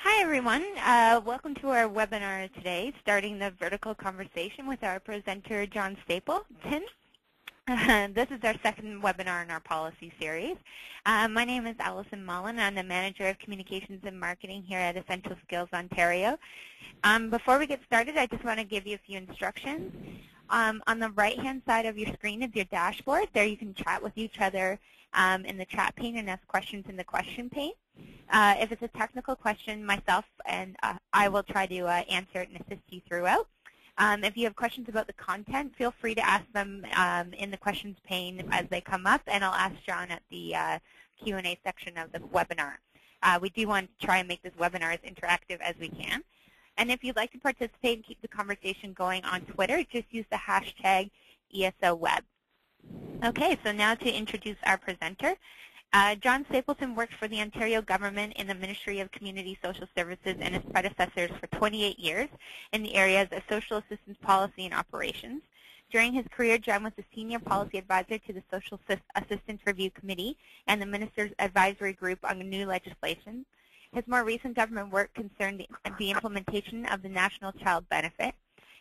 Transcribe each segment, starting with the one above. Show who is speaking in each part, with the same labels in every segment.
Speaker 1: Hi, everyone. Welcome to our webinar today, starting the vertical conversation with our presenter, John Stapleton. This is our second webinar in our policy series. My name is Allison Mullen. I'm the Manager of Communications and Marketing here at Essential Skills Ontario. Before we get started, I just want to give you a few instructions. On the right-hand side of your screen is your dashboard. There you can chat with each other in the chat pane and ask questions in the question pane. If it's a technical question, myself and I will try to answer it and assist you throughout. If you have questions about the content, feel free to ask them in the questions pane as they come up, and I'll ask John at the Q&A section of the webinar. We do want to try and make this webinar as interactive as we can. And if you'd like to participate and keep the conversation going on Twitter, just use the hashtag ESOWeb. Okay, so now to introduce our presenter. John Stapleton worked for the Ontario government in the Ministry of Community Social Services and his predecessors for 28 years in the areas of social assistance policy and operations. During his career, John was a senior policy advisor to the Social Assistance Review Committee and the Minister's Advisory Group on new legislation. His more recent government work concerned the implementation of the National Child Benefit.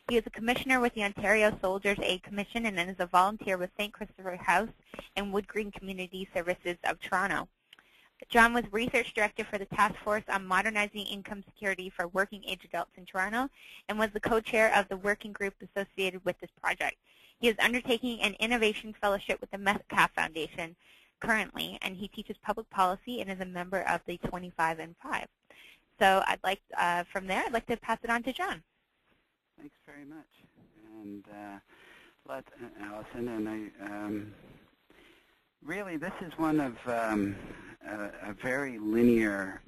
Speaker 1: He is a commissioner with the Ontario Soldiers Aid Commission and then is a volunteer with St. Christopher House and Wood Green Community Services of Toronto. John was research director for the Task Force on Modernizing Income Security for Working Age Adults in Toronto and was the co-chair of the working group associated with this project. He is undertaking an innovation fellowship with the Metcalf Foundation currently, and he teaches public policy and is a member of the 25 and 5. So I'd like, from there, I'd like to pass it on to John.
Speaker 2: Thanks very much, and Allison, and really this is one of a very linear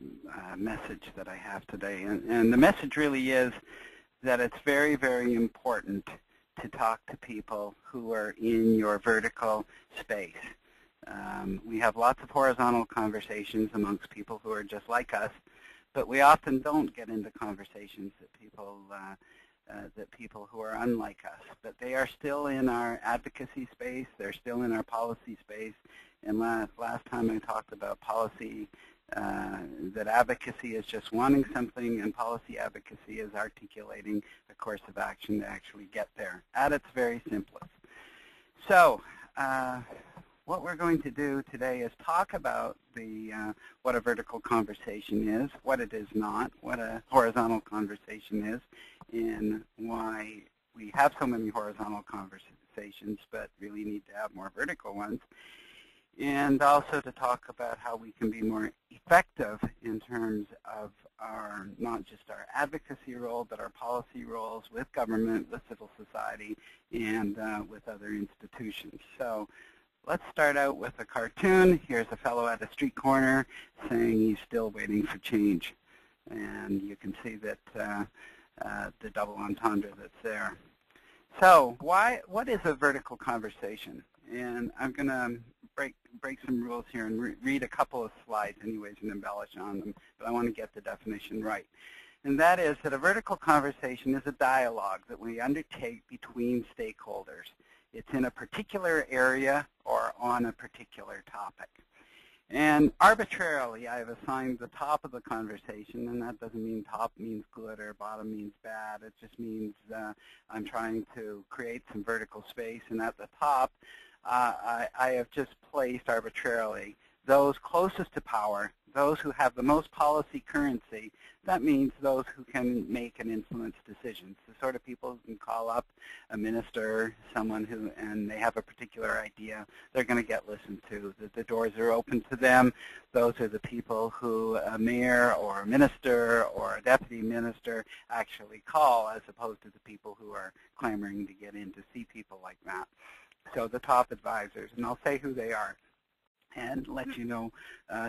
Speaker 2: message that I have today, and the message really is that it's very, very important to talk to people who are in your vertical space. We have lots of horizontal conversations amongst people who are just like us, but we often don't get into conversations that people who are unlike us. But they are still in our advocacy space, they're still in our policy space, and last time I talked about policy, that advocacy is just wanting something, and policy advocacy is articulating a course of action to actually get there, at its very simplest. So, what we're going to do today is talk about what a vertical conversation is, what it is not, what a horizontal conversation is, and why we have so many horizontal conversations but really need to have more vertical ones, and also to talk about how we can be more effective in terms of our, not just our advocacy role, but our policy roles with government, with civil society, and with other institutions. So let's start out with a cartoon. Here's a fellow at a street corner saying he's still waiting for change. And you can see that the double entendre that's there. So what is a vertical conversation? And I'm going to break some rules here and read a couple of slides anyways and embellish on them, but I want to get the definition right. And that is that a vertical conversation is a dialogue that we undertake between stakeholders. It's in a particular area or on a particular topic. And arbitrarily, I have assigned the top of the conversation, and that doesn't mean top means good or bottom means bad. It just means I'm trying to create some vertical space, and at the top, I have just placed arbitrarily those closest to power, those who have the most policy currency. That means those who can make and influence decisions, the sort of people who can call up a minister, someone who, and they have a particular idea, they're going to get listened to. The doors are open to them. Those are the people who a mayor or a minister or a deputy minister actually call, as opposed to the people who are clamoring to get in to see people like that. So the top advisors, and I'll say who they are and let you know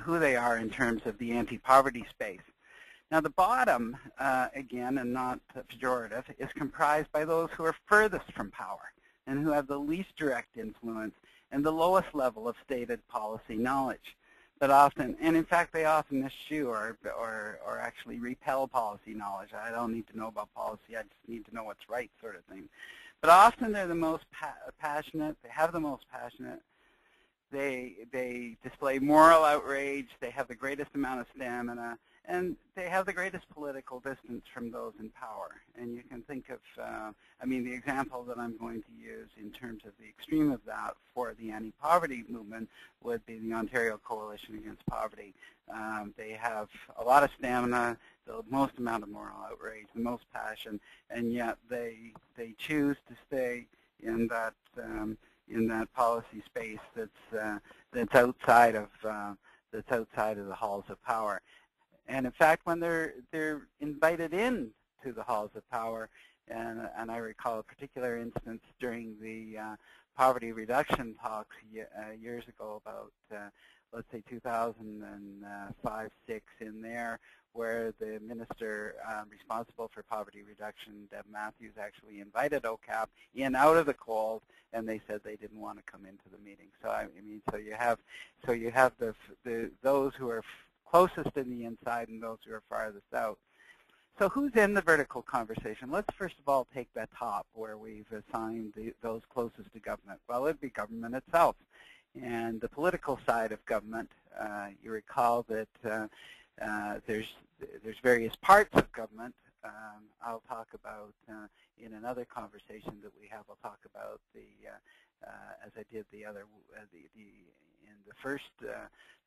Speaker 2: who they are in terms of the anti-poverty space. Now the bottom, again, and not pejorative, is comprised by those who are furthest from power and who have the least direct influence and the lowest level of stated policy knowledge. But often, and in fact they often eschew or actually repel policy knowledge. I don't need to know about policy, I just need to know what's right, sort of thing. But often they're the most passionate, they have the most passionate, they display moral outrage, they have the greatest amount of stamina, and they have the greatest political distance from those in power. And you can think of, I mean, the example that I'm going to use in terms of the extreme of that for the anti-poverty movement would be the Ontario Coalition Against Poverty. They have a lot of stamina, the most amount of moral outrage, the most passion, and yet they choose to stay in that policy space that's outside of the halls of power. And in fact, when they're invited in to the halls of power, and I recall a particular instance during the poverty reduction talks years ago, about let's say 2005, 6 in there, where the minister responsible for poverty reduction, Deb Matthews, actually invited OCAP in out of the cold, and they said they didn't want to come into the meeting. So I mean, so you have those who are closest in the inside and those who are farthest out. So who's in the vertical conversation? Let's first of all take that top where we've assigned those closest to government. Well, it'd be government itself. And the political side of government, you recall that there's various parts of government. I'll talk about in another conversation that we have. I'll talk about as I did in the first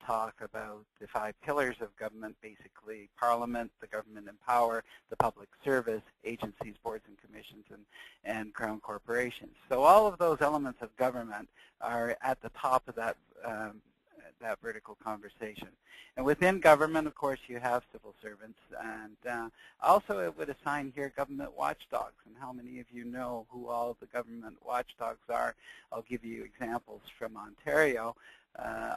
Speaker 2: talk, about the 5 pillars of government, basically Parliament, the government in power, the public service, agencies, boards and commissions, and crown corporations. So all of those elements of government are at the top of that vertical conversation. And within government, of course, you have civil servants. And also it would assign here government watchdogs. And how many of you know who all the government watchdogs are? I'll give you examples from Ontario.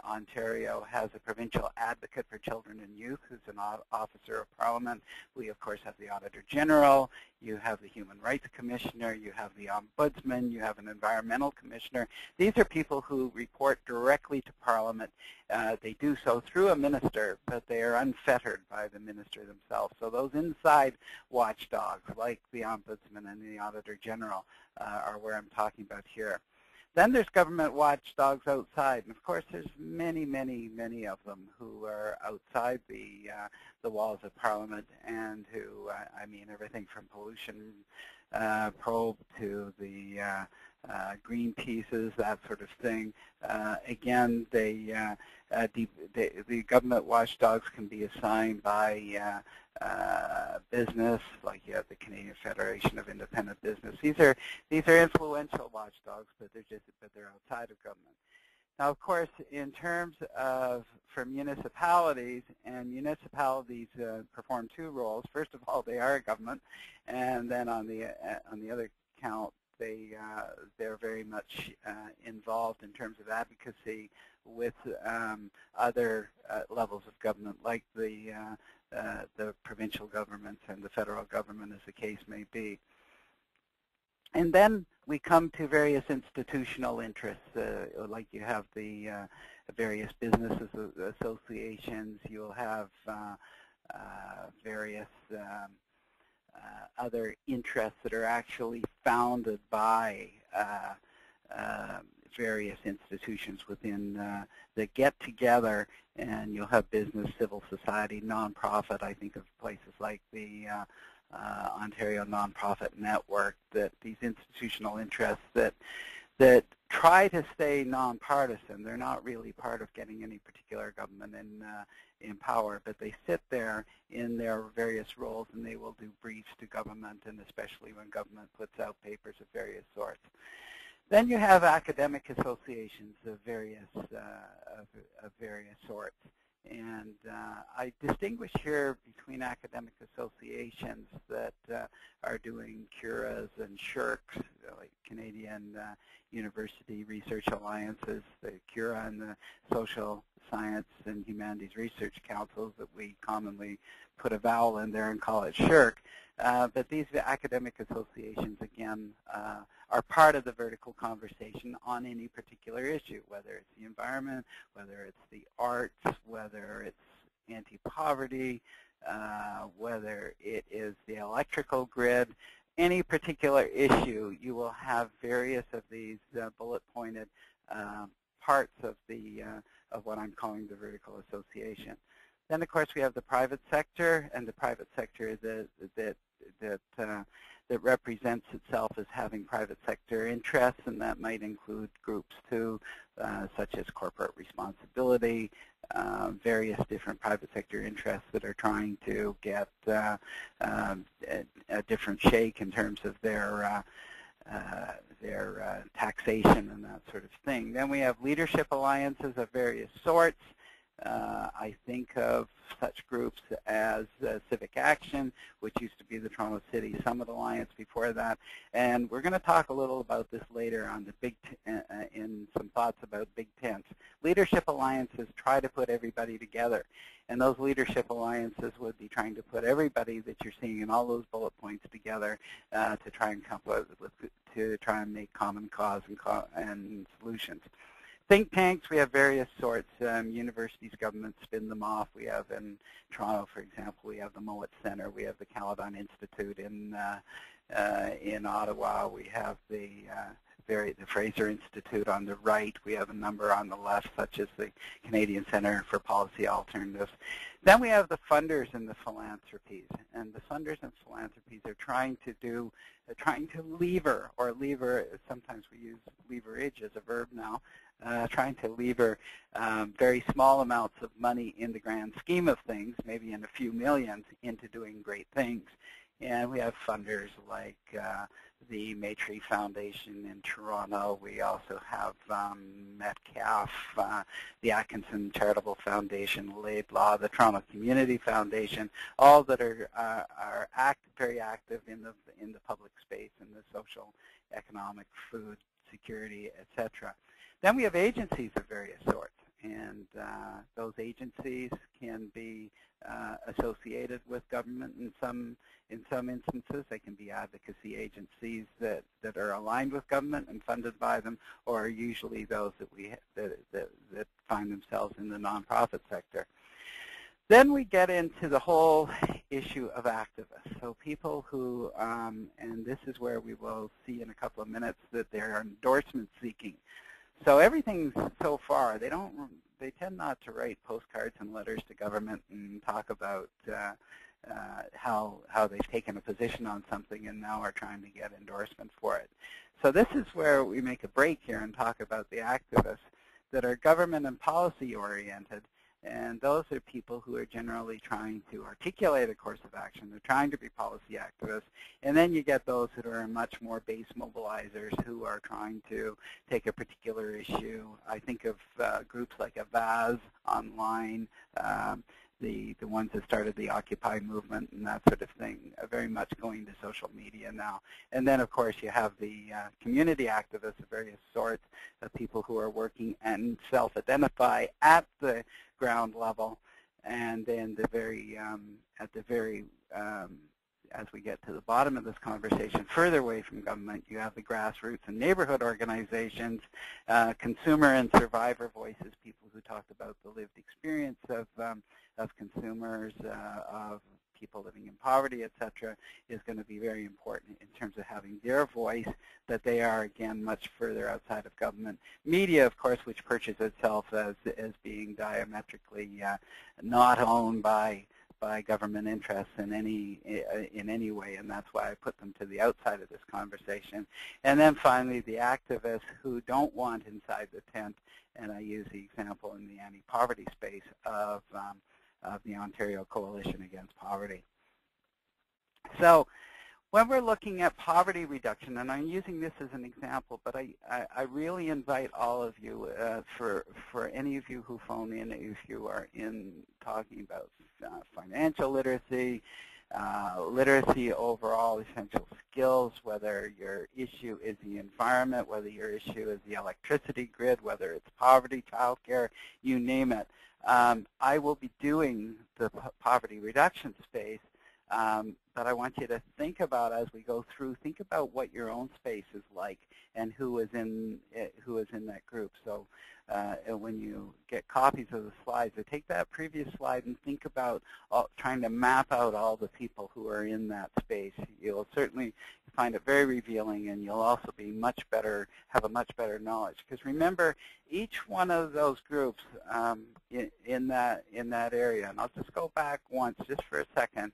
Speaker 2: Ontario has a provincial advocate for children and youth who's an officer of Parliament. We, of course, have the Auditor General. You have the Human Rights Commissioner. You have the Ombudsman. You have an Environmental Commissioner. These are people who report directly to Parliament. They do so through a minister, but they are unfettered by the minister themselves. So those inside watchdogs, like the Ombudsman and the Auditor General, are where I'm talking about here. Then there's government watchdogs outside, and of course there's many, many, many of them who are outside the walls of Parliament, and who, I mean, everything from pollution probe to the Greenpeaces, that sort of thing. Again, the government watchdogs can be assigned by business, like you have the Canadian Federation of Independent Business. These are influential watchdogs, but they're outside of government. Now, of course, in terms of for municipalities, and municipalities perform 2 roles. First of all, they are a government, and then on the other count, they're very much involved in terms of advocacy with other levels of government, like the provincial governments and the federal government, as the case may be. And then we come to various institutional interests, like you have the various business associations. You'll have various other interests that are actually founded by various institutions within that get together, and you'll have business, civil society, nonprofit. I think of places like the Ontario Nonprofit Network, that these institutional interests that try to stay nonpartisan. They're not really part of getting any particular government in power, but they sit there in their various roles, and they will do briefs to government, and especially when government puts out papers of various sorts. Then you have academic associations of various sorts. And I distinguish here between academic associations that are doing CURAs and SHRCs, like Canadian University Research Alliances, the CURA and the Social Science and Humanities Research Councils, that we commonly put a vowel in there and call it SHRC. But these academic associations, again, are part of the vertical conversation on any particular issue, whether it's the environment, whether it's the arts, whether it's anti-poverty, whether it is the electrical grid. Any particular issue, you will have various of these bullet-pointed parts of what I'm calling the vertical association. Then, of course, we have the private sector, and the private sector that represents itself as having private sector interests, and that might include groups too, such as corporate responsibility, various different private sector interests that are trying to get a different shake in terms of their taxation and that sort of thing. Then we have leadership alliances of various sorts. I think of such groups as Civic Action, which used to be the Toronto City Summit Alliance before that. And we're going to talk a little about this later on the in some thoughts about big tents. Leadership alliances try to put everybody together. And those leadership alliances would be trying to put everybody that you're seeing in all those bullet points together to try and come up with, to try and make common cause and solutions. Think tanks, we have various sorts. Universities, governments spin them off. We have in Toronto, for example, we have the Mowat Center. We have the Caledon Institute in Ottawa. We have the Fraser Institute on the right. We have a number on the left, such as the Canadian Centre for Policy Alternatives. Then we have the funders and the philanthropies. And the funders and philanthropies are trying to lever, or lever, sometimes we use leverage as a verb now, trying to lever very small amounts of money in the grand scheme of things, maybe in a few millions, into doing great things. And we have funders like the Maitrey Foundation in Toronto. We also have Metcalf, the Atkinson Charitable Foundation, Laidlaw, the Toronto Community Foundation, all that are very active in the public space, in the social, economic, food, security, etc. Then we have agencies of various sorts, and those agencies can be associated with government in some instances. They can be advocacy agencies that are aligned with government and funded by them, or are usually those that find themselves in the nonprofit sector. Then we get into the whole issue of activists. So people who, and this is where we will see in a couple of minutes that they're endorsement seeking. So everything so far, they tend not to write postcards and letters to government and talk about how they've taken a position on something and now are trying to get endorsement for it. So this is where we make a break here and talk about the activists that are government and policy oriented. And those are people who are generally trying to articulate a course of action. They're trying to be policy activists. And then you get those that are much more base mobilizers who are trying to take a particular issue. I think of groups like Avaz online, the ones that started the Occupy movement and that sort of thing, are very much going to social media now. And then, of course, you have the community activists of various sorts, of people who are working and self-identify at the ground level, and then as we get to the bottom of this conversation, further away from government, you have the grassroots and neighborhood organizations, consumer and survivor voices, people who talked about the lived experience of consumers, of people living in poverty, etc., is going to be very important in terms of having their voice, that they are, again, much further outside of government. Media, of course, which purchases itself as being diametrically not owned by government interests in any way, and that's why I put them to the outside of this conversation. And then finally, the activists who don't want inside the tent, and I use the example in the anti-poverty space of the Ontario Coalition Against Poverty. So when we're looking at poverty reduction, and I'm using this as an example, but I really invite all of you, for any of you who phone in, if you are talking about financial literacy, literacy overall, essential skills, whether your issue is the environment, whether your issue is the electricity grid, whether it's poverty, childcare, you name it. I will be doing the poverty reduction space that I want you to think about as we go through. Think about what your own space is like and who is in that group. So when you get copies of the slides, take that previous slide and think about trying to map out all the people who are in that space. You'll certainly find it very revealing, and you'll also be have a much better knowledge. Because remember, each one of those groups in that area, and I'll just go back once just for a second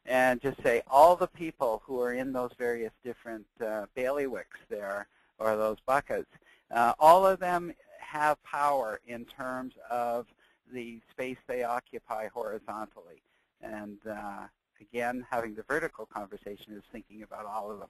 Speaker 2: and just say all the people who are in those various different bailiwicks there, or those buckets, all of them have power in terms of the space they occupy horizontally. And again, having the vertical conversation is thinking about all of them.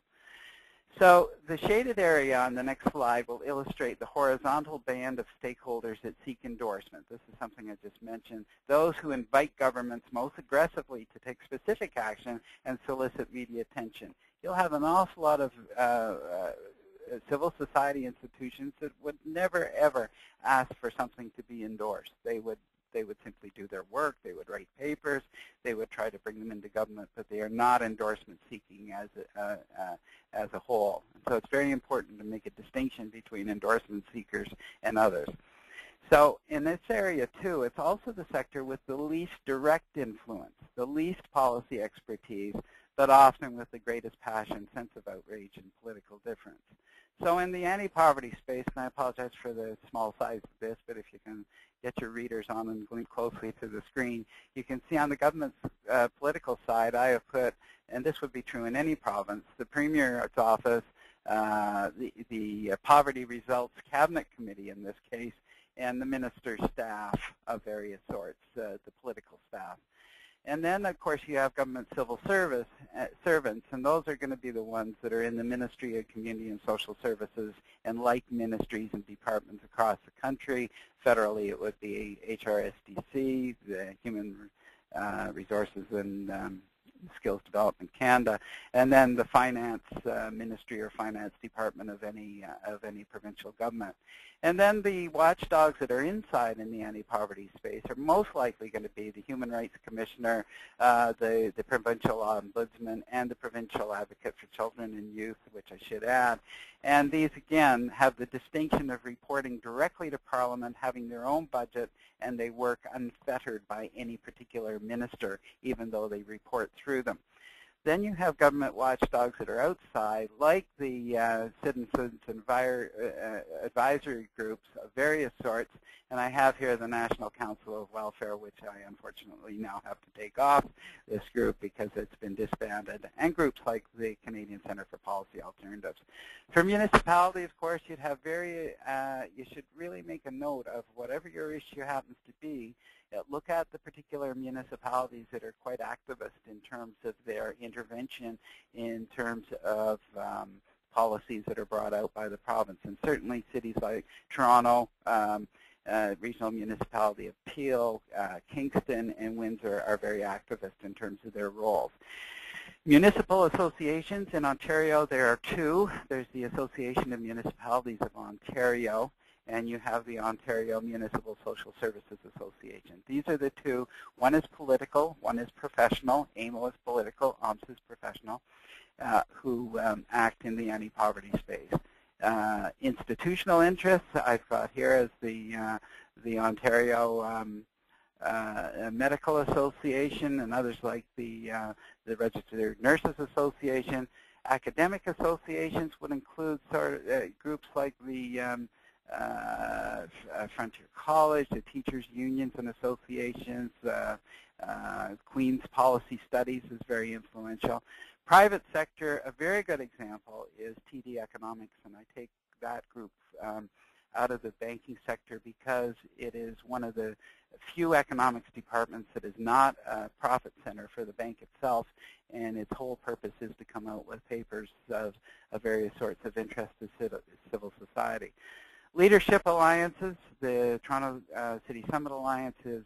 Speaker 2: So the shaded area on the next slide will illustrate the horizontal band of stakeholders that seek endorsement. This is something I just mentioned. Those who invite governments most aggressively to take specific action and solicit media attention. You'll have an awful lot of civil society institutions that would never, ever ask for something to be endorsed. They would simply do their work. They would write papers. They would try to bring them into government, but they are not endorsement seeking as a whole. And so it's very important to make a distinction between endorsement seekers and others. So in this area, too, it's also the sector with the least direct influence, the least policy expertise, but often with the greatest passion, sense of outrage, and political difference. So in the anti-poverty space, and I apologize for the small size of this, but if you can get your readers on and link closely to the screen, you can see on the government's political side, I have put, and this would be true in any province, the Premier's office, the Poverty Results Cabinet Committee in this case, and the minister's staff of various sorts, the political staff. And then, of course, you have government civil service servants, and those are going to be the ones that are in the Ministry of Community and Social Services and like ministries and departments across the country. Federally, it would be HRSDC, the Human Resources and Skills Development Canada, and then the Finance Ministry or Finance Department of any provincial government. And then the watchdogs that are inside in the anti-poverty space are most likely going to be the Human Rights Commissioner, the Provincial Ombudsman, and the Provincial Advocate for Children and Youth, which I should add. And these, again, have the distinction of reporting directly to Parliament, having their own budget, and they work unfettered by any particular minister, even though they report through them. Then you have government watchdogs that are outside, like the citizens advisory groups of various sorts. And I have here the National Council of Welfare, which I unfortunately now have to take off this group because it's been disbanded, and groups like the Canadian Centre for Policy Alternatives. For municipality, of course, you should really make a note of whatever your issue happens to be. Look at the particular municipalities that are quite activist in terms of their intervention, in terms of policies that are brought out by the province. And certainly cities like Toronto, Regional Municipality of Peel, Kingston, and Windsor are very activist in terms of their roles. Municipal associations in Ontario, there are two. There's the Association of Municipalities of Ontario, and you have the Ontario Municipal Social Services Association. These are the two. One is political, one is professional. AMO is political, OMS is professional, who act in the anti-poverty space. Institutional interests, I've got here as the Ontario Medical Association and others like the Registered Nurses Association. Academic associations would include groups like the Frontier College, the Teachers Unions and Associations, Queen's Policy Studies is very influential. Private sector, a very good example is TD Economics, and I take that group out of the banking sector because it is one of the few economics departments that is not a profit center for the bank itself, and its whole purpose is to come out with papers of various sorts of interest to civil society. Leadership alliances, the Toronto City Summit Alliance has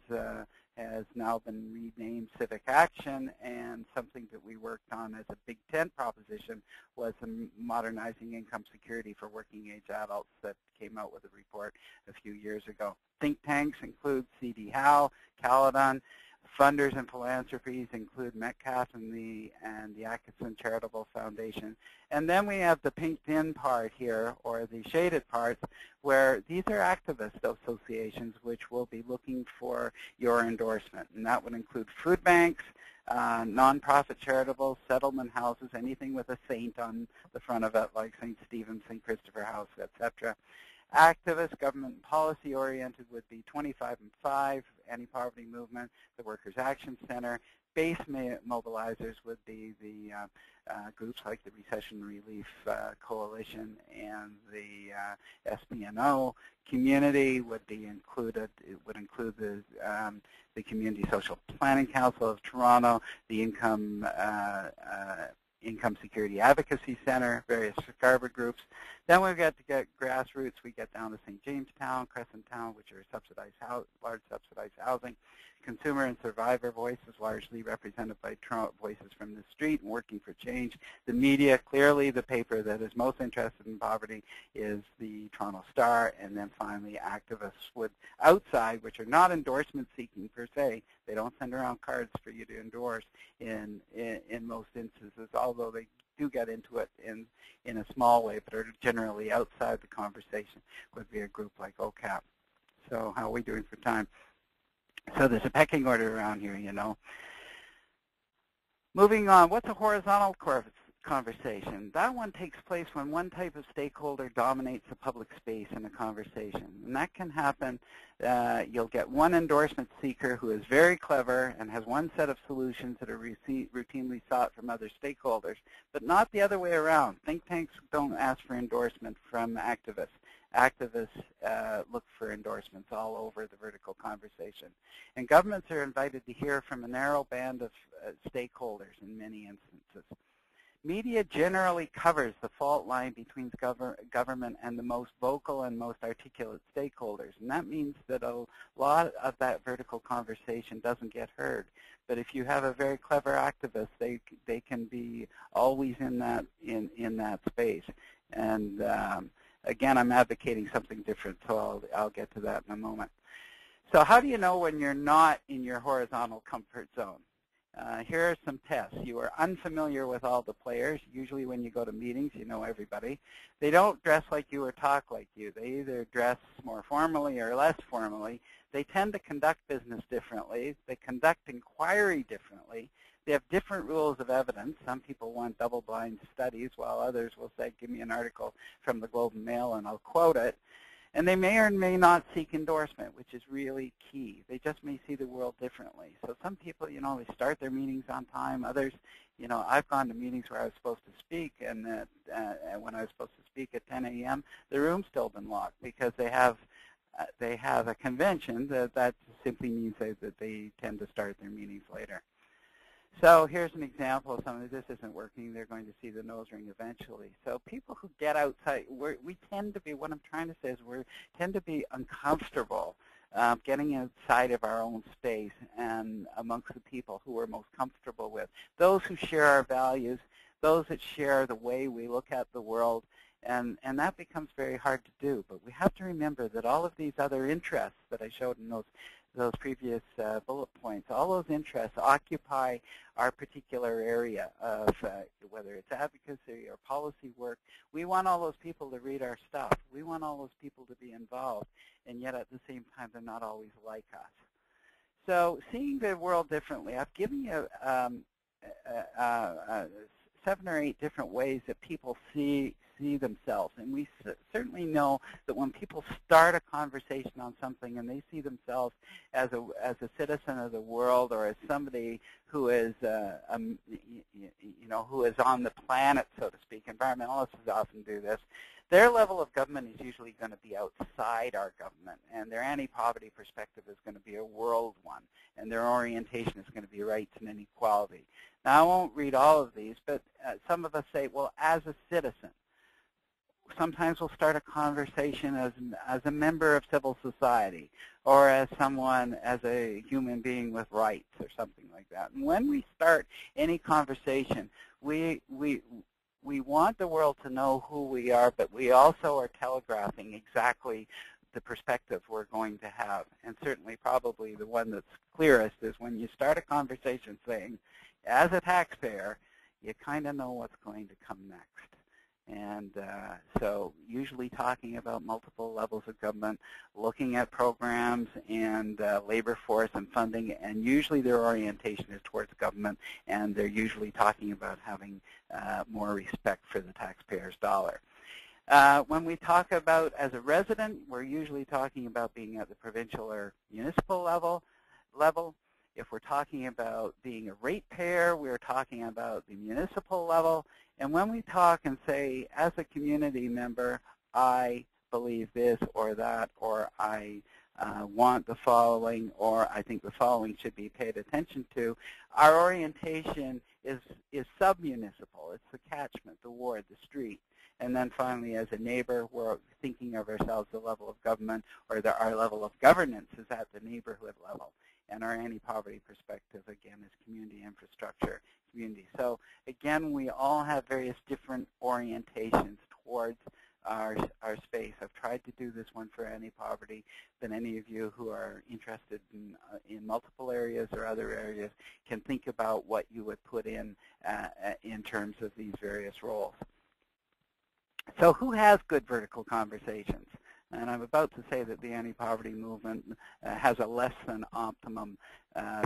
Speaker 2: now been renamed Civic Action, and something that we worked on as a Big Tent proposition was the Modernizing Income Security for Working Age Adults that came out with a report a few years ago. Think tanks include CD Howe, Caledon, Funders and philanthropies include Metcalf and the Atkinson Charitable Foundation. And then we have the pinked in part here, or the shaded parts, where these are activist associations which will be looking for your endorsement. And that would include food banks, nonprofit charitables, settlement houses, anything with a saint on the front of it, like St. Stephen, St. Christopher House, etc. Activist, government policy-oriented would be 25 and 5, Anti-Poverty Movement, the Workers' Action Center. Base mobilizers would be the groups like the Recession Relief Coalition and the SPNO. Community would be included. It would include the Community Social Planning Council of Toronto, the Income Security Advocacy Center, various Scarborough groups. Then we've got to get grassroots. We get down to St. Jamestown, Crescent Town, which are subsidized large subsidized housing. Consumer and survivor voices, largely represented by Voices from the Street and Working for Change. The media, clearly the paper that is most interested in poverty is the Toronto Star. And then finally, activists would outside, which are not endorsement seeking per se. They don't send around cards for you to endorse in most instances, although they do get into it in a small way, but are generally outside the conversation, would be a group like OCAP. So how are we doing for time? So there's a pecking order around here, you know. Moving on, what's a horizontal conversation? That one takes place when one type of stakeholder dominates the public space in a conversation. And that can happen. You'll get one endorsement seeker who is very clever and has one set of solutions that are routinely sought from other stakeholders, but not the other way around. Think tanks don't ask for endorsement from activists. Activists look for endorsements all over the vertical conversation. And governments are invited to hear from a narrow band of stakeholders in many instances. Media generally covers the fault line between government and the most vocal and most articulate stakeholders. And that means that a lot of that vertical conversation doesn't get heard. But if you have a very clever activist, they can be always in that space. And again, I'm advocating something different, so I'll get to that in a moment. So how do you know when you're not in your horizontal comfort zone? Here are some tests. You are unfamiliar with all the players. Usually when you go to meetings, you know everybody. They don't dress like you or talk like you. They either dress more formally or less formally. They tend to conduct business differently. They conduct inquiry differently. They have different rules of evidence. Some people want double-blind studies, while others will say, give me an article from the Globe and Mail and I'll quote it. And they may or may not seek endorsement, which is really key. They just may see the world differently. So some people, you know, they start their meetings on time. Others, you know, I've gone to meetings where I was supposed to speak, and when I was supposed to speak at 10 a.m., the room's still been locked because they have a convention that simply means that they tend to start their meetings later. So here's an example of something. This isn't working. They're going to see the nose ring eventually. So people who get outside, we tend to be, what I'm trying to say is we tend to be uncomfortable getting outside of our own space and amongst the people who we're most comfortable with. Those who share our values, those that share the way we look at the world, and that becomes very hard to do. But we have to remember that all of these other interests that I showed in those previous bullet points, all those interests occupy our particular area of whether it's advocacy or policy work. We want all those people to read our stuff. We want all those people to be involved, and yet at the same time they're not always like us. So seeing the world differently, I've given you 7 or 8 different ways that people see themselves. And we certainly know that when people start a conversation on something and they see themselves as a citizen of the world or as somebody who is you know, who is on the planet, so to speak. Environmentalists often do this. Their level of government is usually going to be outside our government, and their anti-poverty perspective is going to be a world one, and their orientation is going to be rights and inequality. Now, I won't read all of these, but some of us say, well, as a citizen. Sometimes we'll start a conversation as a member of civil society or as someone, as a human being with rights or something like that. And when we start any conversation, we want the world to know who we are, but we also are telegraphing exactly the perspective we're going to have, and certainly probably the one that's clearest is when you start a conversation saying, as a taxpayer, you kind of know what's going to come next. And so usually talking about multiple levels of government, looking at programs and labor force and funding, and usually their orientation is towards government, and they're usually talking about having more respect for the taxpayer's dollar. When we talk about as a resident, we're usually talking about being at the provincial or municipal level. If we're talking about being a ratepayer, we're talking about the municipal level. And when we talk and say, as a community member, I believe this or that, or I want the following, or I think the following should be paid attention to, our orientation is sub-municipal. It's the catchment, the ward, the street. And then finally, as a neighbor, we're thinking of ourselves the level of government, or our level of governance is at the neighborhood level. And our anti-poverty perspective, again, is community infrastructure, community. So again, we all have various different orientations towards our space. I've tried to do this one for anti-poverty, but any of you who are interested in multiple areas or other areas can think about what you would put in terms of these various roles. So who has good vertical conversations? And I'm about to say that the anti-poverty movement has a less than optimum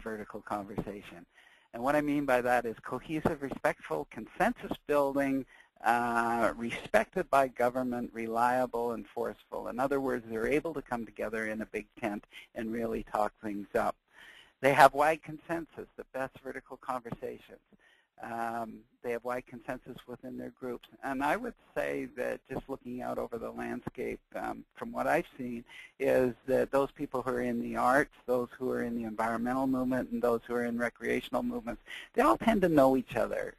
Speaker 2: vertical conversation. And what I mean by that is cohesive, respectful, consensus building, respected by government, reliable, and forceful. In other words, they're able to come together in a big tent and really talk things up. They have wide consensus, the best vertical conversations. They have wide consensus within their groups. And I would say that just looking out over the landscape, from what I've seen, is that those people who are in the arts, those who are in the environmental movement, and those who are in recreational movements, they all tend to know each other.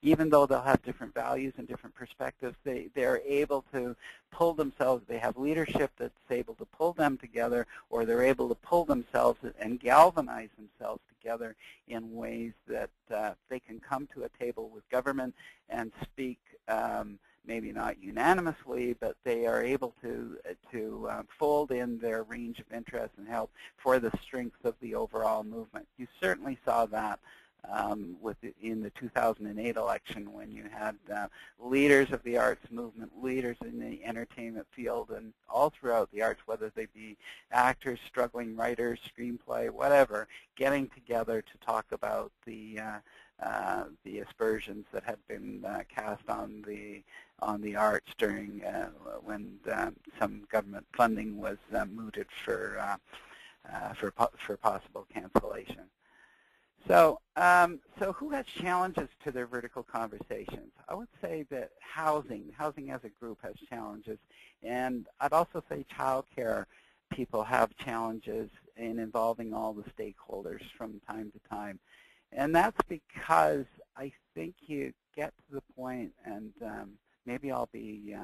Speaker 2: Even though they'll have different values and different perspectives, they're able to pull themselves. They have leadership that's able to pull them together, or they're able to pull themselves and galvanize themselves together in ways that they can come to a table with government and speak, maybe not unanimously, but they are able to fold in their range of interest and help for the strength of the overall movement. You certainly saw that in the 2008 election, when you had leaders of the arts movement, leaders in the entertainment field, and all throughout the arts, whether they be actors, struggling writers, screenplay, whatever, getting together to talk about the aspersions that had been cast on the arts during when some government funding was mooted for possible cancellation. So who has challenges to their vertical conversations? I would say that housing as a group has challenges, and I'd also say childcare people have challenges in involving all the stakeholders from time to time. And that's because I think you get to the point, and maybe I'll be,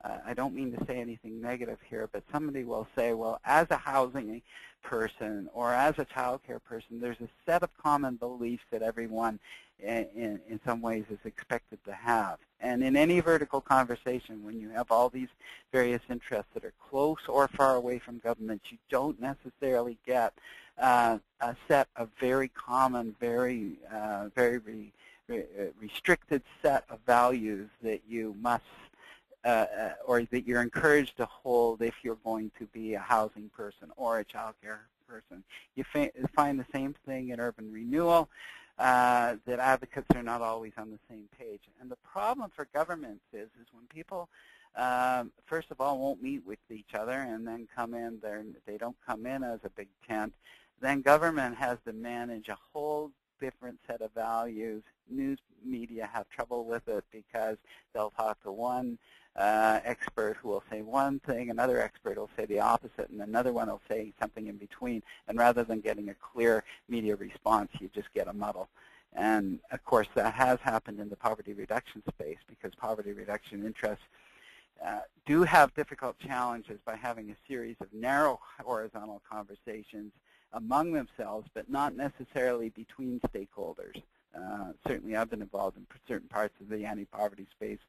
Speaker 2: I don't mean to say anything negative here, but somebody will say, well, as a housing person or as a child care person, there's a set of common beliefs that everyone in some ways is expected to have. And in any vertical conversation, when you have all these various interests that are close or far away from government, you don't necessarily get a set of very common, very restricted set of values that you must or that you're encouraged to hold if you're going to be a housing person or a child care person. You find the same thing in urban renewal, that advocates are not always on the same page. And the problem for governments is when people, first of all, won't meet with each other and then come in, they don't come in as a big tent, then government has to manage a whole different set of values. News media have trouble with it because they'll talk to one expert who will say one thing, another expert will say the opposite, and another one will say something in between. And rather than getting a clear media response, you just get a muddle. And of course, that has happened in the poverty reduction space, because poverty reduction interests do have difficult challenges by having a series of narrow horizontal conversations among themselves, but not necessarily between stakeholders. Certainly I've been involved in certain parts of the anti-poverty space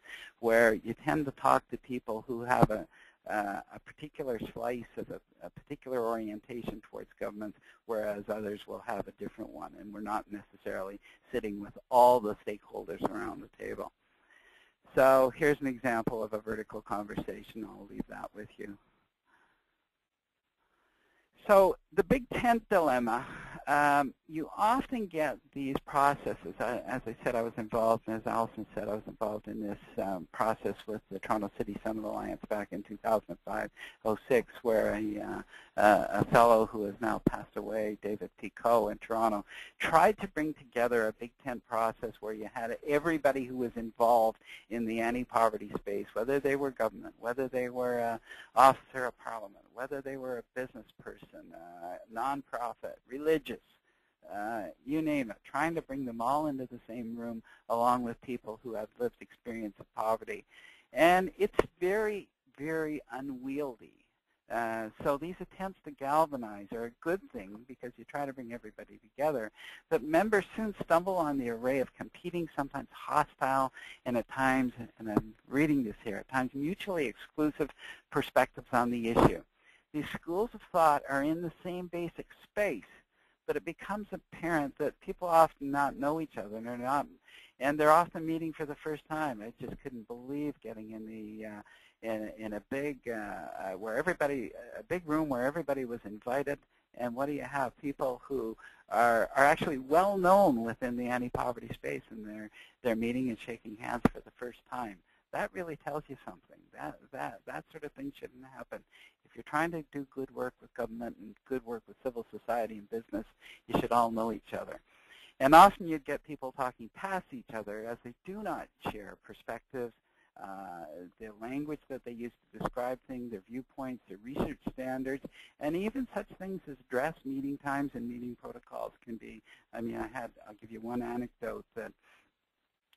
Speaker 2: where you tend to talk to people who have a particular slice of a particular orientation towards government, whereas others will have a different one, and we're not necessarily sitting with all the stakeholders around the table. So here's an example of a vertical conversation. I'll leave that with you. So the big tent dilemma, you often get these processes. As I said, I was involved, and as Alison said, I was involved in this process with the Toronto City Summit Alliance back in 2005-06, where a fellow who has now passed away, David Picot in Toronto, tried to bring together a big tent process where you had everybody who was involved in the anti-poverty space, whether they were government, whether they were an officer of parliament, whether they were a business person, nonprofit, religious, you name it, trying to bring them all into the same room along with people who have lived experience of poverty. And it's very, very unwieldy. So these attempts to galvanize are a good thing because you try to bring everybody together. But members soon stumble on the array of competing, sometimes hostile, and at times, and I'm reading this here, at times mutually exclusive perspectives on the issue. These schools of thought are in the same basic space, but it becomes apparent that people often not know each other, and they're often meeting for the first time. I just couldn't believe getting in the in a big a big room where everybody was invited, and what do you have? People who are actually well known within the anti-poverty space, and they're meeting and shaking hands for the first time. That really tells you something. That sort of thing shouldn't happen. If you're trying to do good work with government and good work with civil society and business, you should all know each other. And often you'd get people talking past each other as they do not share perspectives, the language that they use to describe things, their viewpoints, their research standards, and even such things as dress, meeting times, and meeting protocols can be. I mean, I'll give you one anecdote that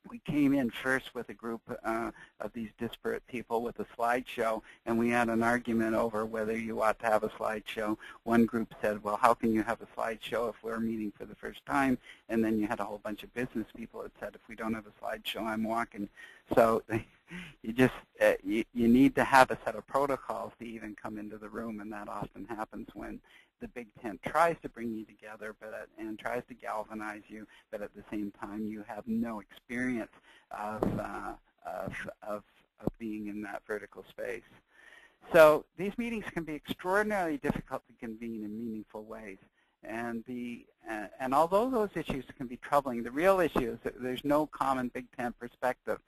Speaker 2: we came in first with a group of these disparate people with a slideshow, and we had an argument over whether you ought to have a slideshow. One group said, well, how can you have a slideshow if we're meeting for the first time? And then you had a whole bunch of business people that said, if we don't have a slideshow, I'm walking. So you just you need to have a set of protocols to even come into the room, and that often happens when the big tent tries to bring you together and tries to galvanize you, but at the same time you have no experience of being in that vertical space. So these meetings can be extraordinarily difficult to convene in meaningful ways. And although those issues can be troubling, the real issue is that there's no common big tent perspective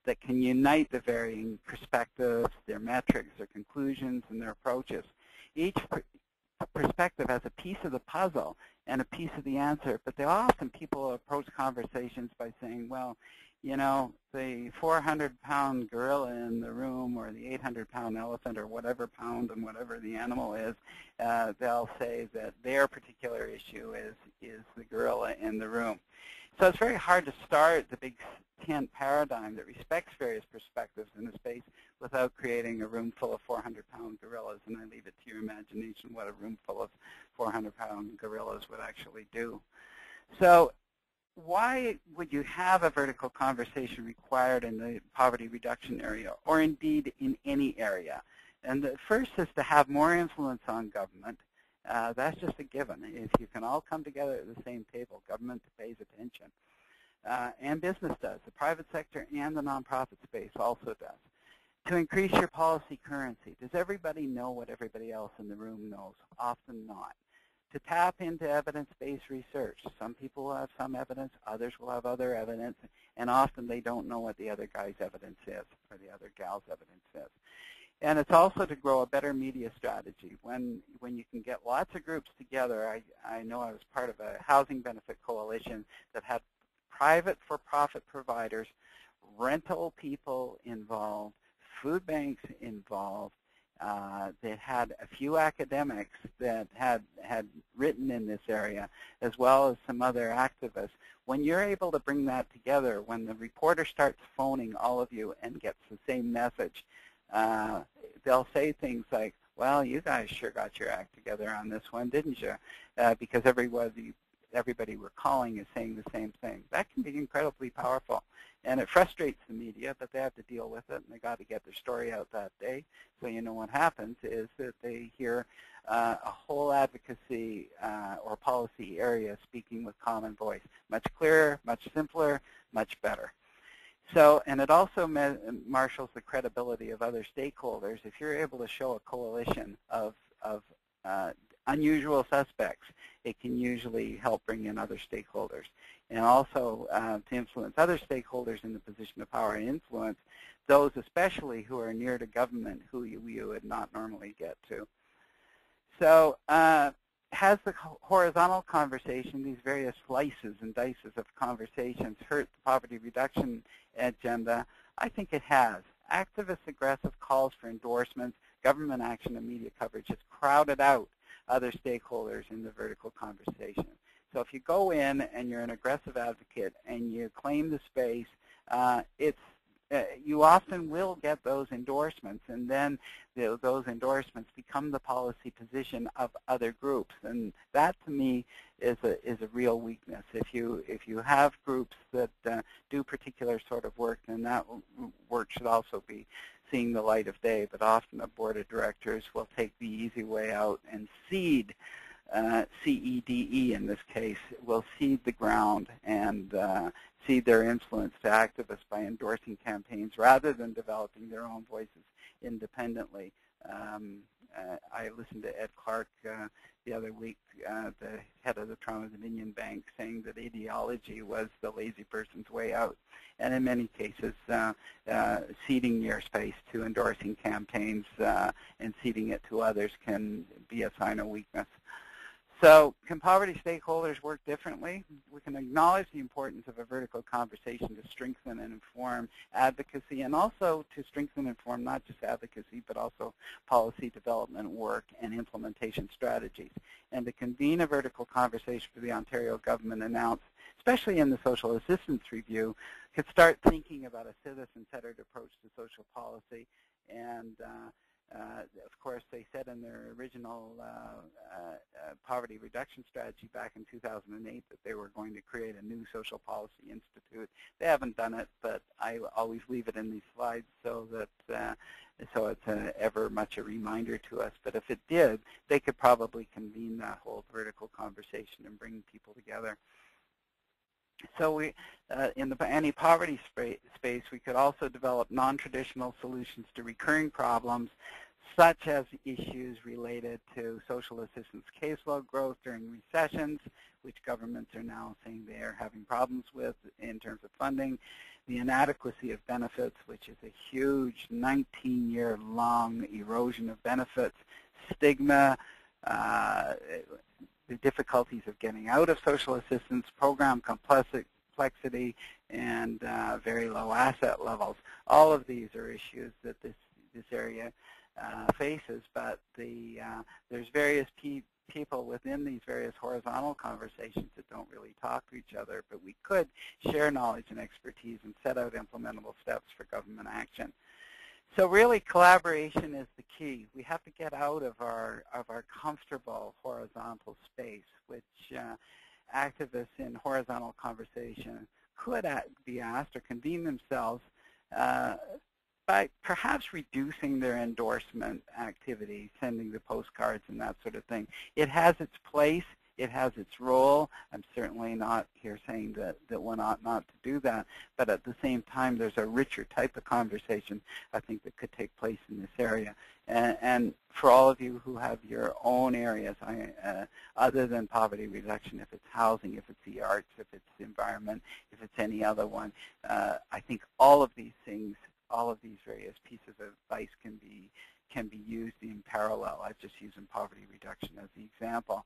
Speaker 2: that can unite the varying perspectives, their metrics, their conclusions, and their approaches. Each perspective has a piece of the puzzle and a piece of the answer, but people approach conversations by saying, well, you know, the 400-pound gorilla in the room or the 800-pound elephant or whatever pound and whatever the animal is, they'll say that their particular issue is the gorilla in the room. So it's very hard to start the big tent paradigm that respects various perspectives in a space without creating a room full of 400-pound gorillas, and I leave it to your imagination what a room full of 400-pound gorillas would actually do. So why would you have a vertical conversation required in the poverty reduction area, or indeed in any area? And the first is to have more influence on government. That's just a given. If you can all come together at the same table, government pays attention. And business does. The private sector and the nonprofit space also does. To increase your policy currency, does everybody know what everybody else in the room knows? Often not. To tap into evidence-based research. Some people will have some evidence, others will have other evidence, and often they don't know what the other guy's evidence is or the other gal's evidence is. And it's also to grow a better media strategy. When you can get lots of groups together, I know I was part of a housing benefit coalition that had private for-profit providers, rental people involved, food banks involved, that had a few academics that had written in this area, as well as some other activists. When you're able to bring that together, when the reporter starts phoning all of you and gets the same message, they'll say things like, well, you guys sure got your act together on this one, didn't you? Because everybody everybody we're calling is saying the same thing. That can be incredibly powerful. And it frustrates the media, but they have to deal with it, and they got to get their story out that day. So you know what happens is that they hear a whole advocacy or policy area speaking with common voice. Much clearer, much simpler, much better. So, and it also marshals the credibility of other stakeholders. If you're able to show a coalition of unusual suspects, it can usually help bring in other stakeholders. And also to influence other stakeholders in the position of power and influence, those especially who are near to government who you would not normally get to. So has the horizontal conversation, these various slices and dices of conversations, hurt the poverty reduction agenda? I think it has. Activist aggressive calls for endorsements, government action, and media coverage has crowded out other stakeholders in the vertical conversation. So if you go in and you're an aggressive advocate and you claim the space, you often will get those endorsements, and then those endorsements become the policy position of other groups, and that to me is a real weakness. If you have groups that do particular sort of work, then that work should also be seeing the light of day. But often a board of directors will take the easy way out and cede. CEDE in this case, will cede the ground and cede their influence to activists by endorsing campaigns rather than developing their own voices independently. I listened to Ed Clark the other week, the head of the Toronto-Dominion Bank, saying that ideology was the lazy person's way out. And in many cases, ceding your space to endorsing campaigns and ceding it to others can be a sign of weakness. So can poverty stakeholders work differently? We can acknowledge the importance of a vertical conversation to strengthen and inform advocacy, and also to strengthen and inform not just advocacy, but also policy development work and implementation strategies. And to convene a vertical conversation for the Ontario government announced, especially in the social assistance review, could start thinking about a citizen-centered approach to social policy. And of course, they said in their original poverty reduction strategy back in 2008 that they were going to create a new social policy institute. They haven't done it, but I always leave it in these slides so that so it's ever much a reminder to us. But if it did, they could probably convene that whole vertical conversation and bring people together. So in the anti-poverty space, we could also develop non-traditional solutions to recurring problems, such as issues related to social assistance caseload growth during recessions, which governments are now saying they are having problems with in terms of funding, the inadequacy of benefits, which is a huge 19-year-long erosion of benefits, stigma, the difficulties of getting out of social assistance, program complexity, and very low asset levels. All of these are issues that this area faces, but there's various people within these various horizontal conversations that don't really talk to each other, but we could share knowledge and expertise and set out implementable steps for government action. So really, collaboration is the key. We have to get out of our comfortable horizontal space, which activists in horizontal conversation could be asked or convene themselves by perhaps reducing their endorsement activity, sending the postcards and that sort of thing. It has its place. It has its role. I'm certainly not here saying that one ought not to do that, but at the same time, there's a richer type of conversation, I think, that could take place in this area. And for all of you who have your own areas, other than poverty reduction, if it's housing, if it's the arts, if it's the environment, if it's any other one, I think all of these things, all of these various pieces of advice can be used in parallel. I've just used poverty reduction as the example.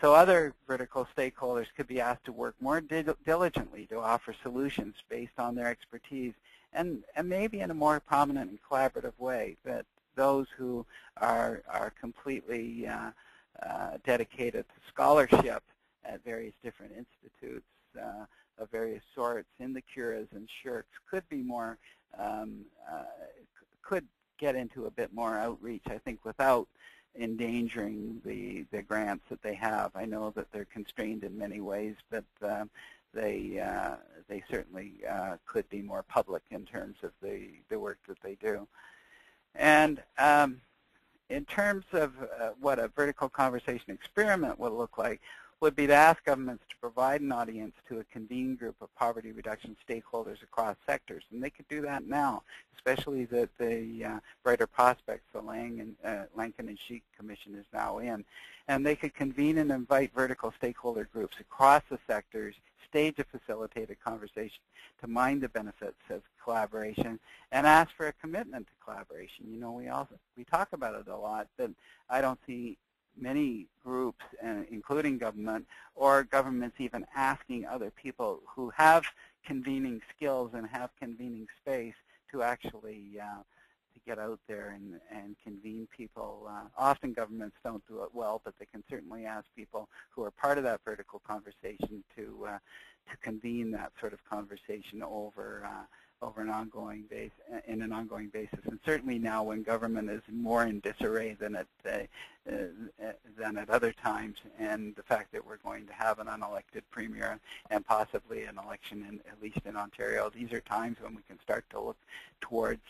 Speaker 2: So other vertical stakeholders could be asked to work more diligently to offer solutions based on their expertise, and maybe in a more prominent and collaborative way, that those who are completely dedicated to scholarship at various different institutes of various sorts in the CURAs and SHRCs could be more, could get into a bit more outreach, I think, without endangering the grants that they have. I know that they're constrained in many ways, but they certainly could be more public in terms of the work that they do. And in terms of what a vertical conversation experiment would look like, would be to ask governments to provide an audience to a convened group of poverty reduction stakeholders across sectors. And they could do that now, especially that the Brighter Prospects, the Lankin and Sheik Commission is now in. And they could convene and invite vertical stakeholder groups across the sectors, stage a facilitated conversation to mine the benefits of collaboration, and ask for a commitment to collaboration. You know, we talk about it a lot, but I don't see many groups, including government, or governments even asking other people who have convening skills and have convening space to actually to get out there and convene people. Often governments don't do it well, but they can certainly ask people who are part of that vertical conversation to convene that sort of conversation over an ongoing basis, in an ongoing basis. And certainly now, when government is more in disarray than at other times, and the fact that we're going to have an unelected premier and possibly an election, at least in Ontario, these are times when we can start to look towards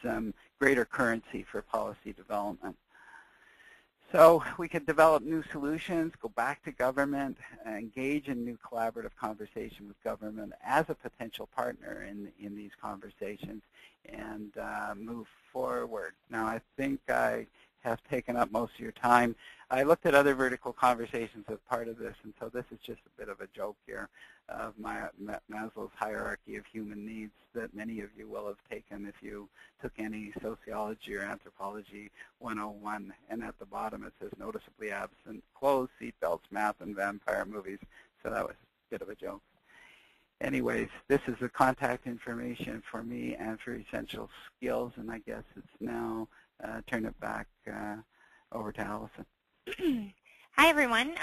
Speaker 2: greater currency for policy development. So we could develop new solutions, go back to government, engage in new collaborative conversation with government as a potential partner in these conversations, and move forward. Now, I think I have taken up most of your time. I looked at other vertical conversations as part of this, and so this is just a bit of a joke here of Maslow's hierarchy of human needs that many of you will have taken if you took any sociology or anthropology 101. And at the bottom it says noticeably absent clothes, seatbelts, math, and vampire movies. So that was a bit of a joke. Anyways, this is the contact information for me and for Essential Skills, and I guess it's now turn it back over to Allison.
Speaker 1: Hi, everyone.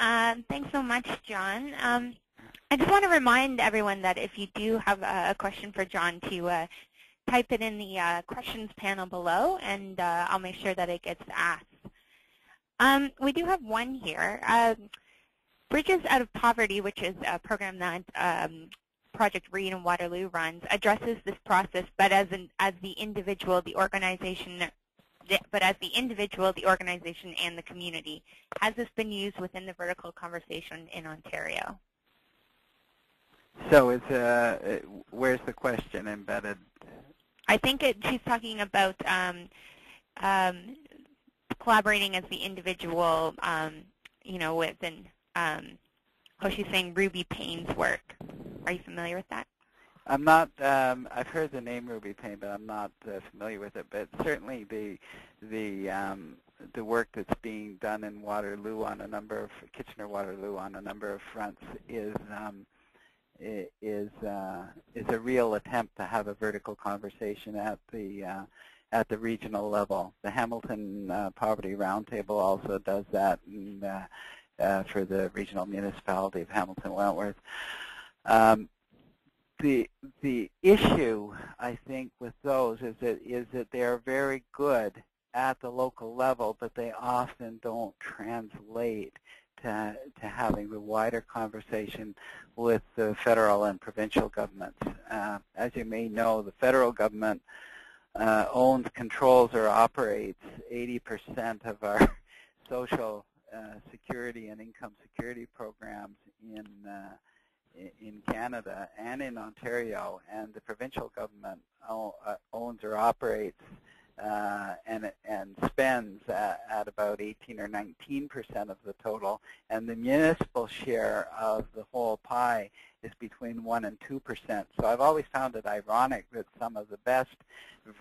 Speaker 1: Thanks so much, John. I just want to remind everyone that if you do have a question for John, to type it in the questions panel below, and I'll make sure that it gets asked. We do have one here. Bridges Out of Poverty, which is a program that Project Read in Waterloo runs, addresses this process, but as the individual, the organization, and the community. Has this been used within the vertical conversation in Ontario?
Speaker 2: So where's the question embedded?
Speaker 1: I think she's talking about collaborating as the individual, you know, within, she's saying Ruby Payne's work. Are you familiar with that?
Speaker 2: I'm not. I've heard the name Ruby Payne, but I'm not familiar with it. But certainly the work that's being done in Waterloo on a number of Kitchener-Waterloo on a number of fronts is a real attempt to have a vertical conversation at the regional level. The Hamilton Poverty Roundtable also does that for the regional municipality of Hamilton-Wentworth. The issue, I think, with those is that they are very good at the local level, but they often don't translate to having the wider conversation with the federal and provincial governments. As you may know, the federal government owns, controls, or operates 80% of our social security and income security programs in Canada and in Ontario, and the provincial government owns or operates and spends at about 18 or 19% of the total, and the municipal share of the whole pie is between 1 and 2%. So I've always found it ironic that some of the best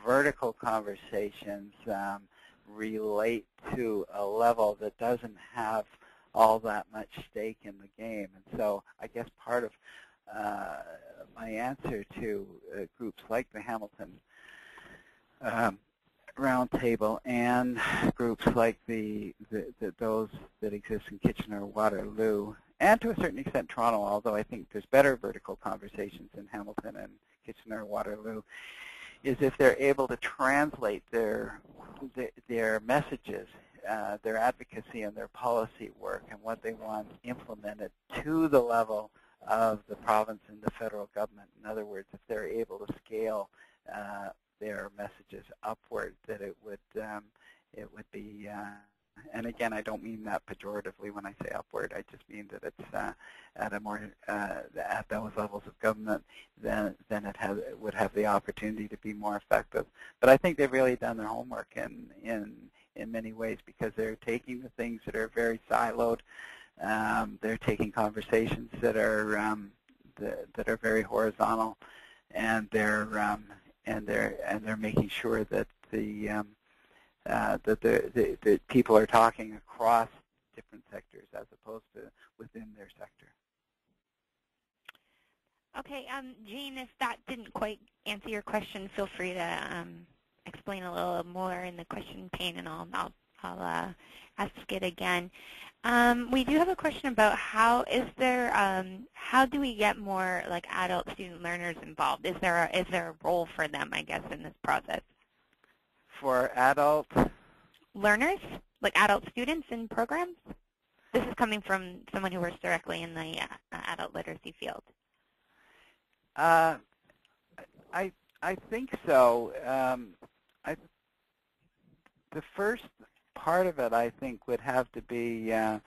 Speaker 2: vertical conversations relate to a level that doesn't have all that much stake in the game. And so I guess part of my answer to groups like the Hamilton Roundtable and groups like those that exist in Kitchener-Waterloo, and to a certain extent Toronto, although I think there's better vertical conversations in Hamilton and Kitchener-Waterloo, is if they're able to translate their messages their advocacy and their policy work and what they want implemented to the level of the province and the federal government. In other words, if they're able to scale their messages upward, that it would be. And again, I don't mean that pejoratively when I say upward. I just mean that it's at a more at those levels of government, then it would have the opportunity to be more effective. But I think they've really done their homework in many ways, because they're taking the things that are very siloed. They're taking conversations that are very horizontal, and they're making sure that the people are talking across different sectors as opposed to within their sector.
Speaker 1: Okay, Jean, if that didn't quite answer your question, feel free to explain a little more in the question pane, and I'll ask it again. We do have a question about how do we get more like adult student learners involved? Is there a role for them, I guess, in this process?
Speaker 2: For adult
Speaker 1: learners, like adult students in programs? This is coming from someone who works directly in the adult literacy field.
Speaker 2: I think so. The first part of it, I think, would have to be. I'm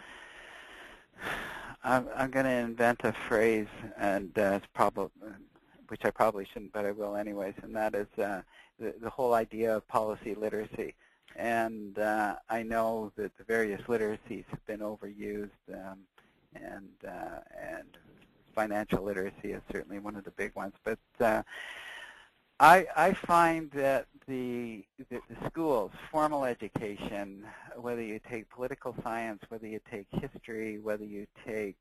Speaker 2: going to invent a phrase, and it's probably, which I probably shouldn't, but I will anyways, and that is the whole idea of policy literacy. And I know that the various literacies have been overused, and financial literacy is certainly one of the big ones. But I find that the schools, formal education, whether you take political science, whether you take history, whether you take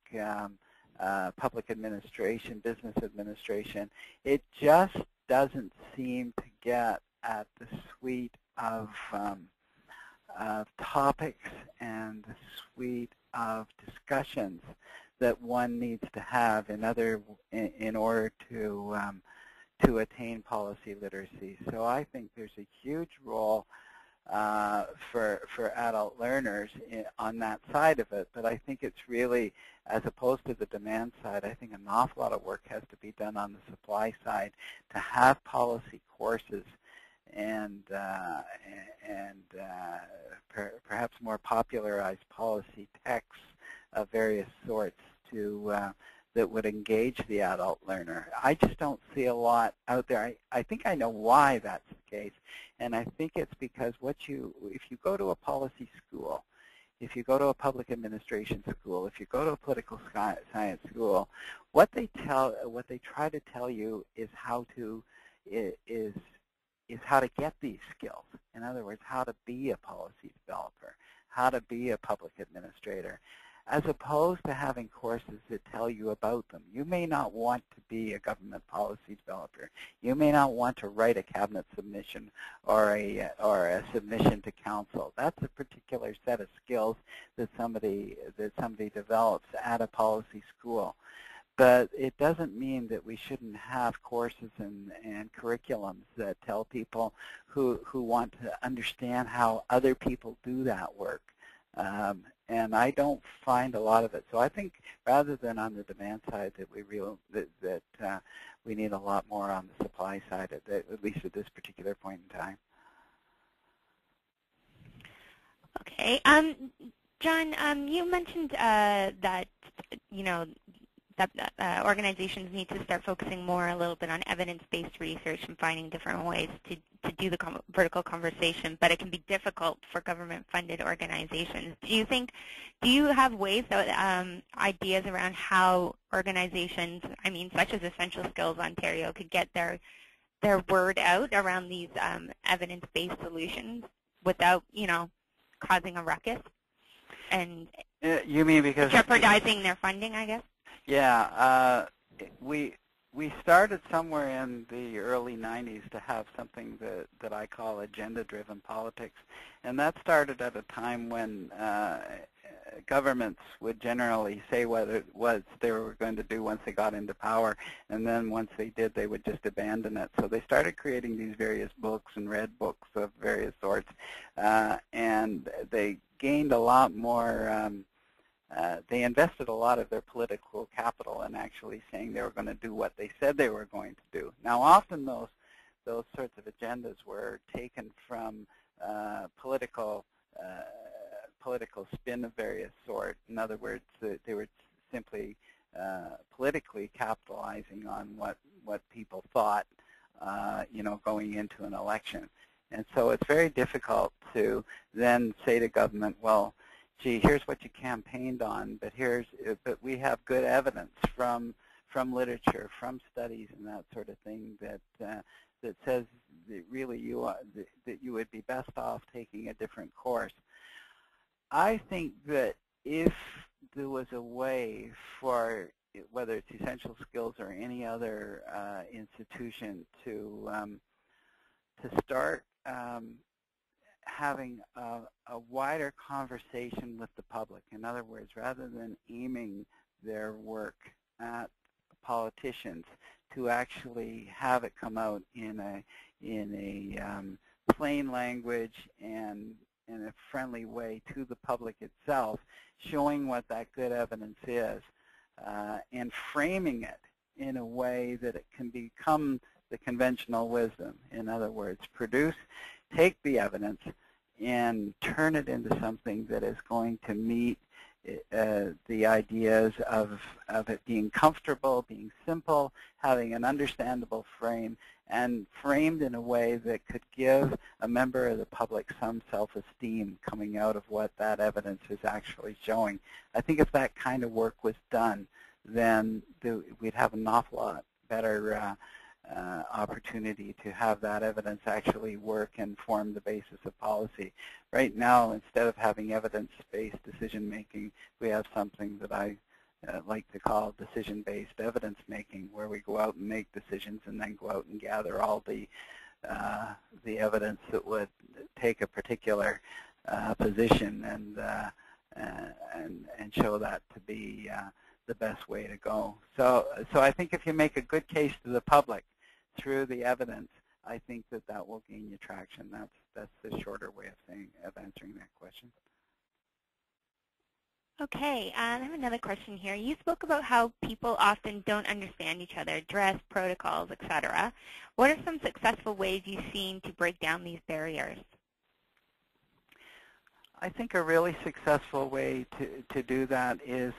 Speaker 2: public administration, business administration, it just doesn't seem to get at the suite of topics and the suite of discussions that one needs to have in order to attain policy literacy. So I think there's a huge role for adult learners on that side of it, but I think it's really, as opposed to the demand side, I think an awful lot of work has to be done on the supply side to have policy courses and perhaps more popularized policy texts of various sorts that would engage the adult learner. I just don't see a lot out there. I think I know why that's the case, and I think it's because if you go to a policy school, if you go to a public administration school, if you go to a political science school, what they try to tell you is how to get these skills. In other words, how to be a policy developer, how to be a public administrator, as opposed to having courses that tell you about them. You may not want to be a government policy developer. You may not want to write a cabinet submission or a submission to council. That's a particular set of skills that somebody develops at a policy school. But it doesn't mean that we shouldn't have courses and curriculums that tell people who want to understand how other people do that work. And I don't find a lot of it. So I think rather than on the demand side that we need a lot more on the supply side, at least at this particular point in time.
Speaker 1: Okay. John, you mentioned that organizations need to start focusing more a little bit on evidence-based research and finding different ways to do the vertical conversation, but it can be difficult for government-funded organizations. Do you have ways, ideas around how organizations, such as Essential Skills Ontario, could get their word out around these evidence-based solutions without, causing a ruckus and
Speaker 2: you mean because
Speaker 1: jeopardizing their funding, I guess?
Speaker 2: Yeah, we started somewhere in the early 90s to have something that I call agenda-driven politics, and that started at a time when governments would generally say what it was they were going to do once they got into power, and then once they did, they would just abandon it. So they started creating these various books and red books of various sorts, and they gained a lot more, they invested a lot of their political capital in actually saying they were going to do what they said they were going to do. Now, often those sorts of agendas were taken from political spin of various sort. In other words, they were simply politically capitalizing on what people thought, going into an election. And so it's very difficult to then say to government, well, gee, here's what you campaigned on, but we have good evidence from literature, from studies, and that sort of thing that says that really that you would be best off taking a different course. I think that if there was a way for, whether it's Essential Skills or any other institution, to start having a wider conversation with the public. In other words, rather than aiming their work at politicians, to actually have it come out in a plain language and in a friendly way to the public itself, showing what that good evidence is, and framing it in a way that it can become the conventional wisdom. In other words, take the evidence and turn it into something that is going to meet the ideas of it being comfortable, being simple, having an understandable frame, and framed in a way that could give a member of the public some self-esteem coming out of what that evidence is actually showing. I think if that kind of work was done, then we'd have an awful lot better opportunity to have that evidence actually work and form the basis of policy. Right now, instead of having evidence-based decision-making, we have something that I like to call decision-based evidence-making, where we go out and make decisions and then go out and gather all the evidence that would take a particular position and show that to be the best way to go. So I think if you make a good case to the public through the evidence, I think that will gain you traction. That's the shorter way of answering that question.
Speaker 1: Okay, I have another question here. You spoke about how people often don't understand each other, dress, protocols, etc. What are some successful ways you've seen to break down these barriers?
Speaker 2: I think a really successful way to do that is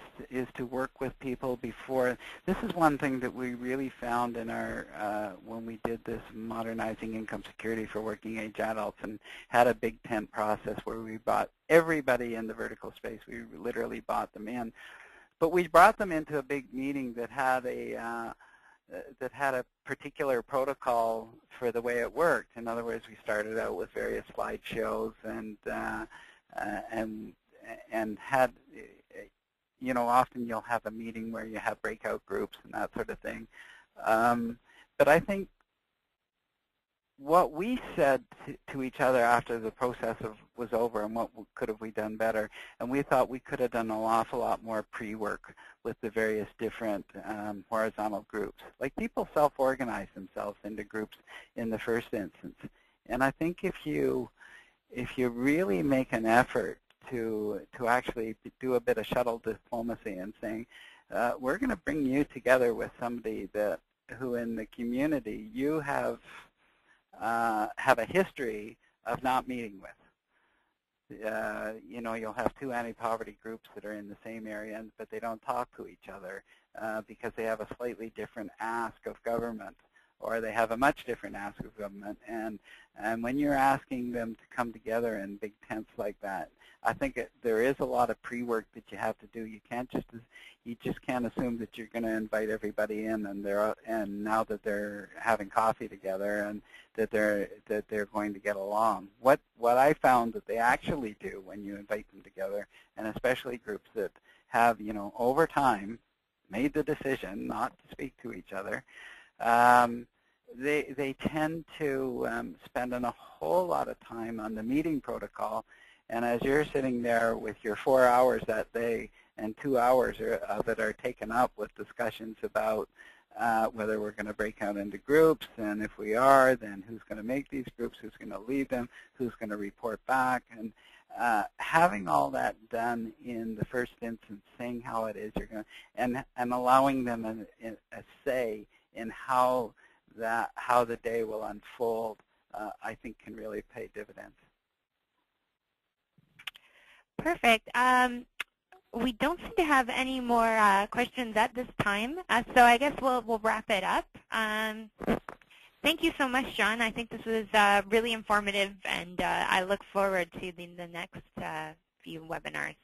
Speaker 2: to work with people before. This is one thing that we really found in our when we did this modernizing income security for working age adults and had a big tent process where we brought everybody in the vertical space. We literally brought them in, but we brought them into a big meeting that had a particular protocol for the way it worked. In other words, we started out with various slideshows and had, often you'll have a meeting where you have breakout groups and that sort of thing. But I think what we said to each other after the process was over and what could have we done better, and we thought we could have done an awful lot more pre-work with the various different horizontal groups. Like, people self-organize themselves into groups in the first instance. And I think if you really make an effort to actually do a bit of shuttle diplomacy and saying, we're going to bring you together with somebody who in the community you have a history of not meeting with. You'll have two anti-poverty groups that are in the same area, but they don't talk to each other because they have a slightly different ask of government, or they have a much different ask of government. And when you're asking them to come together in big tents like that, I think there is a lot of pre-work that you have to do. You just can't assume that you're going to invite everybody in and now that they're having coffee together and that they're going to get along. What I found that they actually do when you invite them together, and especially groups that have, over time made the decision not to speak to each other, they tend to spend a whole lot of time on the meeting protocol And as you're sitting there with your 4 hours that day and 2 hours of it are taken up with discussions about whether we're going to break out into groups, and if we are, then who's going to make these groups, who's going to lead them, who's going to report back, and having all that done in the first instance, saying how it is you're going to, and allowing them a say in how the day will unfold, I think can really pay dividends.
Speaker 1: Perfect. We don't seem to have any more questions at this time, so I guess we'll wrap it up. Thank you so much, John. I think this was really informative, and I look forward to the next few webinars.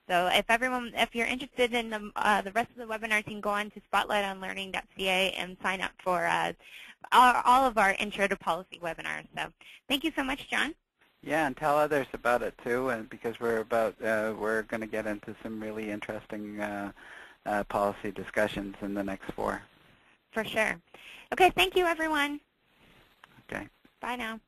Speaker 1: So if you're interested in the rest of the webinars, you can go on to spotlightonlearning.ca and sign up for all of our Intro to Policy webinars. So thank you so much, John.
Speaker 2: Yeah, and tell others about it too, and because we're going to get into some really interesting policy discussions in the next 4.
Speaker 1: For sure. Okay, thank you, everyone.
Speaker 2: Okay.
Speaker 1: Bye now.